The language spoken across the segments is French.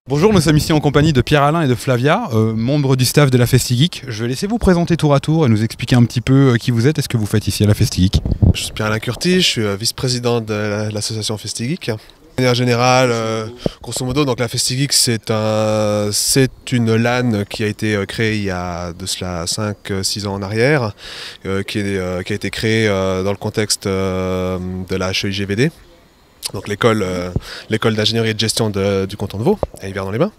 Bonjour, nous sommes ici en compagnie de Pierre-Alain et de Flavia, membres du staff de la Festi-Geek. Je vais laisser vous présenter tour à tour et nous expliquer un petit peu qui vous êtes et ce que vous faites ici à la Festi-Geek. Je suis Pierre-Alain Curti, je suis vice-président de l'association Festi-Geek. De manière générale, grosso modo, donc la Festi-Geek c'est une LAN qui a été créée il y a de cela 5-6 ans en arrière, qui a été créée dans le contexte de la HEIGVD. Donc l'école d'ingénierie et de gestion du canton de Vaud, à Yverdon-les-Bains.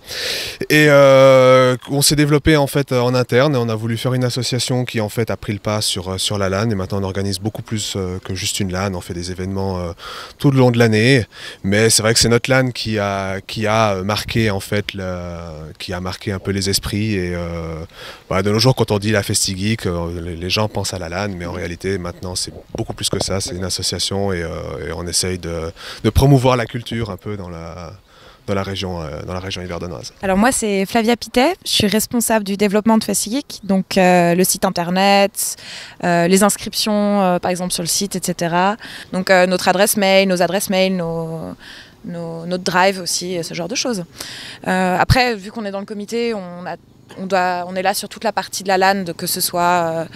Et on s'est développé en fait en interne et on a voulu faire une association qui en fait a pris le pas sur la LAN et maintenant on organise beaucoup plus que juste une LAN, on fait des événements tout le long de l'année. Mais c'est vrai que c'est notre LAN qui a marqué en fait qui a marqué un peu les esprits et de nos jours quand on dit la Festi-Geek, les gens pensent à la LAN, mais en réalité maintenant c'est beaucoup plus que ça, c'est une association et on essaye de promouvoir la culture un peu dans la région yverdonnoise. Alors moi c'est Flavia Pitet, je suis responsable du développement de Festi-Geek, donc le site internet, les inscriptions par exemple sur le site, etc. Donc notre adresse mail, nos adresses mail, notre drive aussi, ce genre de choses. Après, vu qu'on est dans le comité, on est là sur toute la partie de la LAN, que ce soit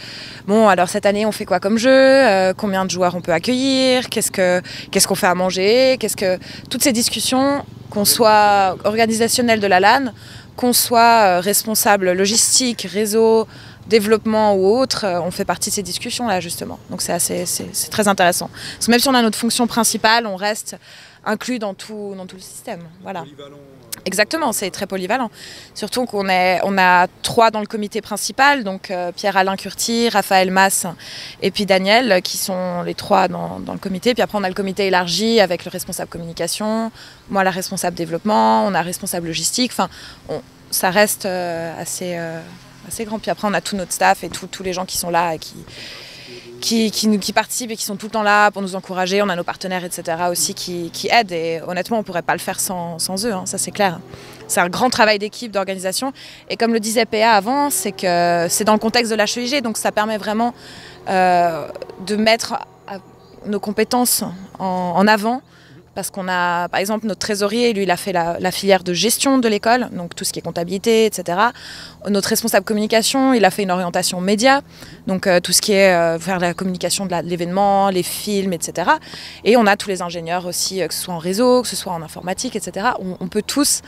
bon, alors cette année on fait quoi comme jeu, combien de joueurs on peut accueillir, qu'est-ce qu'on fait à manger, toutes ces discussions, qu'on soit organisationnel de la LAN, qu'on soit responsable logistique, réseau, développement ou autre, on fait partie de ces discussions là justement. Donc c'est très intéressant. Parce que même si on a notre fonction principale, on reste inclus dans tout le système. Voilà. Exactement, c'est très polyvalent. Surtout qu'on a 3 dans le comité principal, donc Pierre-Alain Curti, Raphaël Mass et puis Daniel, qui sont les 3 dans le comité. Puis après on a le comité élargi avec le responsable communication, moi la responsable développement, on a responsable logistique. Enfin, ça reste assez grand. Puis après on a tout notre staff et tous les gens qui sont là et qui participent et qui sont tout le temps là pour nous encourager. On a nos partenaires, etc. aussi qui aident et honnêtement on ne pourrait pas le faire sans eux, hein, ça c'est clair. C'est un grand travail d'équipe, d'organisation et comme le disait PA avant, c'est que c'est dans le contexte de l'HEIG, donc ça permet vraiment de mettre nos compétences en avant. Parce qu'on a, par exemple, notre trésorier, lui, il a fait la filière de gestion de l'école, donc tout ce qui est comptabilité, etc. Notre responsable communication, il a fait une orientation média, donc tout ce qui est faire la communication de l'événement, les films, etc. Et on a tous les ingénieurs aussi, que ce soit en réseau, que ce soit en informatique, etc. On peut tous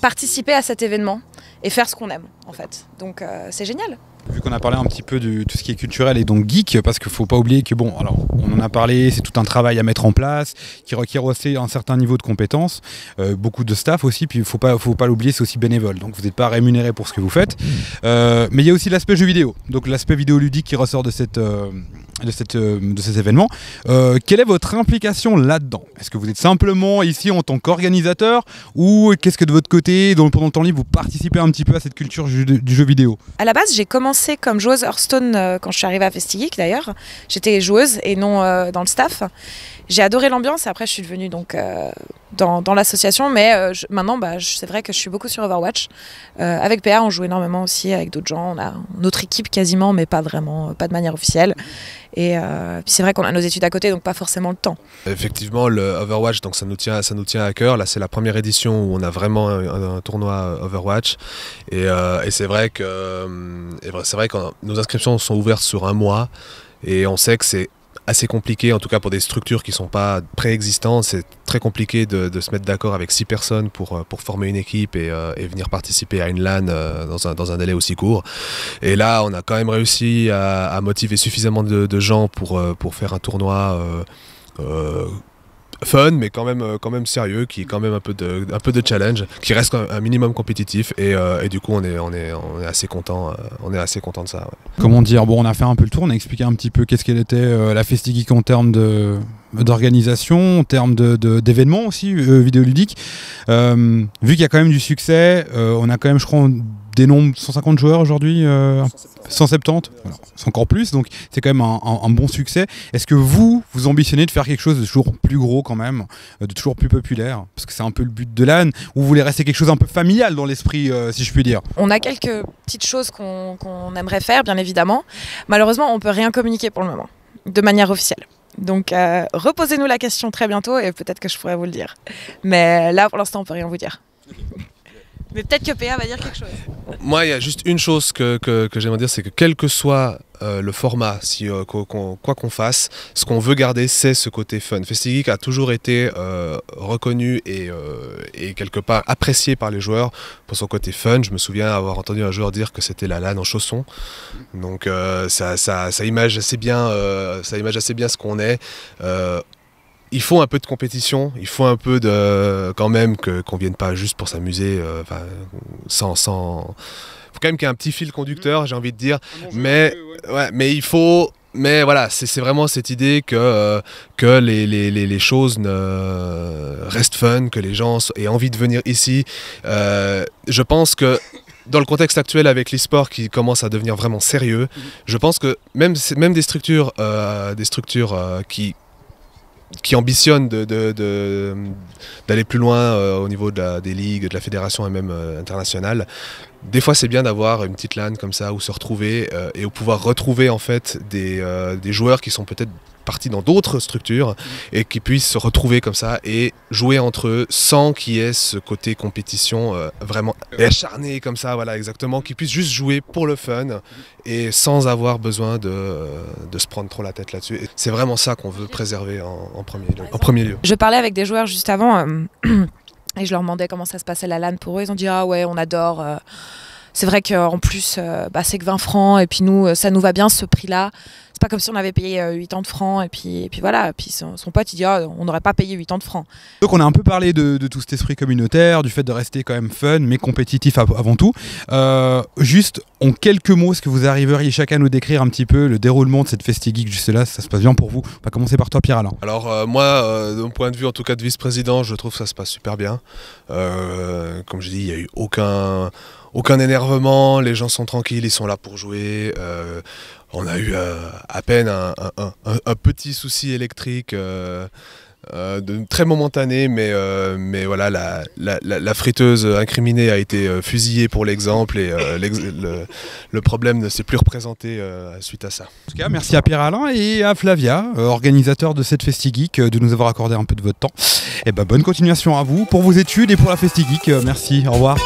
participer à cet événement et faire ce qu'on aime, en fait. Donc c'est génial. Vu qu'on a parlé un petit peu de tout ce qui est culturel et donc geek, parce qu'il ne faut pas oublier que bon, alors on en a parlé, c'est tout un travail à mettre en place, qui requiert aussi un certain niveau de compétences, beaucoup de staff aussi, puis il faut pas l'oublier, c'est aussi bénévole, donc vous n'êtes pas rémunéré pour ce que vous faites. Mais il y a aussi l'aspect jeu vidéo, donc l'aspect vidéoludique qui ressort de cet événement. Quelle est votre implication là-dedans? Est-ce que vous êtes simplement ici en tant qu'organisateur ou qu'est-ce que de votre côté, pendant le temps libre, vous participez un petit peu à cette culture du jeu vidéo? À la base, j'ai commencé comme joueuse Hearthstone quand je suis arrivée à Festi-Geek d'ailleurs. J'étais joueuse et non dans le staff. J'ai adoré l'ambiance et après je suis devenue donc, dans l'association. Mais maintenant, c'est vrai que je suis beaucoup sur Overwatch. Avec PA, on joue énormément aussi avec d'autres gens. On a notre équipe quasiment, mais pas vraiment, pas de manière officielle. Et puis c'est vrai qu'on a nos études à côté, donc pas forcément le temps. Effectivement, le Overwatch, donc ça nous tient à cœur. Là, c'est la première édition où on a vraiment un tournoi Overwatch. Et c'est vrai que nos inscriptions sont ouvertes sur 1 mois. Et on sait que c'est assez compliqué, en tout cas pour des structures qui ne sont pas préexistantes, c'est très compliqué de se mettre d'accord avec 6 personnes pour former une équipe et venir participer à une LAN dans un délai aussi court. Et là, on a quand même réussi à motiver suffisamment de gens pour faire un tournoi fun, mais quand même sérieux, qui est quand même un peu de challenge, qui reste un minimum compétitif et du coup on est assez content de ça. Ouais. Comment dire, bon, on a fait un peu le tour, on a expliqué un petit peu qu'est-ce qu'elle était la Festi-Geek en termes d'organisation, en termes d'événements aussi vidéoludiques. Vu qu'il y a quand même du succès, on a quand même, je crois, des nombres 150 joueurs aujourd'hui, 170, voilà, c'est encore plus, donc c'est quand même un bon succès. Est-ce que vous ambitionnez de faire quelque chose de toujours plus gros quand même, de toujours plus populaire, parce que c'est un peu le but de LAN, ou vous voulez rester quelque chose un peu familial dans l'esprit, si je puis dire? On a quelques petites choses qu'on aimerait faire, bien évidemment. Malheureusement, on ne peut rien communiquer pour le moment, de manière officielle. Donc reposez-nous la question très bientôt et peut-être que je pourrai vous le dire. Mais là, pour l'instant, on ne peut rien vous dire. Mais peut-être que PA va dire quelque chose. Moi, il y a juste une chose que j'aimerais dire, c'est que quel que soit le format, quoi qu'on fasse, ce qu'on veut garder, c'est ce côté fun. FestiGeek a toujours été reconnu et quelque part apprécié par les joueurs pour son côté fun. Je me souviens avoir entendu un joueur dire que c'était la LAN en chaussons. Donc ça image assez bien, ce qu'on est. Il faut un peu de compétition, il faut un peu de quand même qu'on vienne pas juste pour s'amuser, sans. Faut quand même qu'il y ait un petit fil conducteur, j'ai envie de dire. Mais il faut. Mais voilà, c'est vraiment cette idée que les choses restent fun, que les gens aient envie de venir ici. Je pense que dans le contexte actuel avec l'e-sport qui commence à devenir vraiment sérieux, je pense que même des structures qui ambitionnent d'aller plus loin au niveau des ligues, de la fédération et même internationale. Des fois, c'est bien d'avoir une petite LAN comme ça où se retrouver et où pouvoir retrouver en fait des joueurs qui sont peut-être partis dans d'autres structures et qui puissent se retrouver comme ça et jouer entre eux sans qu'il y ait ce côté compétition vraiment acharné comme ça, voilà exactement, qu'ils puissent juste jouer pour le fun et sans avoir besoin de se prendre trop la tête là-dessus. C'est vraiment ça qu'on veut préserver en premier lieu. Je parlais avec des joueurs juste avant et je leur demandais comment ça se passait la LAN pour eux. Ils ont dit ah ouais, on adore. C'est vrai qu'en plus, c'est que 20 francs et puis nous, ça nous va bien ce prix-là. C'est pas comme si on avait payé 80 francs et puis voilà. Et puis son pote il dit ah, on n'aurait pas payé 80 francs. Donc on a un peu parlé de tout cet esprit communautaire, du fait de rester quand même fun mais compétitif avant tout. Juste en quelques mots, est-ce que vous arriveriez chacun à nous décrire un petit peu le déroulement de cette FestiGeek juste là, ça se passe bien pour vous? On va commencer par toi Pierre-Alain. Alors moi, de mon point de vue en tout cas de vice-président, je trouve que ça se passe super bien. Comme je dis, il n'y a eu aucun énervement, les gens sont tranquilles, ils sont là pour jouer. On a eu à peine un petit souci électrique, très momentané, mais voilà, la friteuse incriminée a été fusillée pour l'exemple et le problème ne s'est plus représenté suite à ça. En tout cas, merci à Pierre-Alain et à Flavia, organisateur de cette FestiGeek, de nous avoir accordé un peu de votre temps. Et bonne continuation à vous pour vos études et pour la FestiGeek. Merci, au revoir.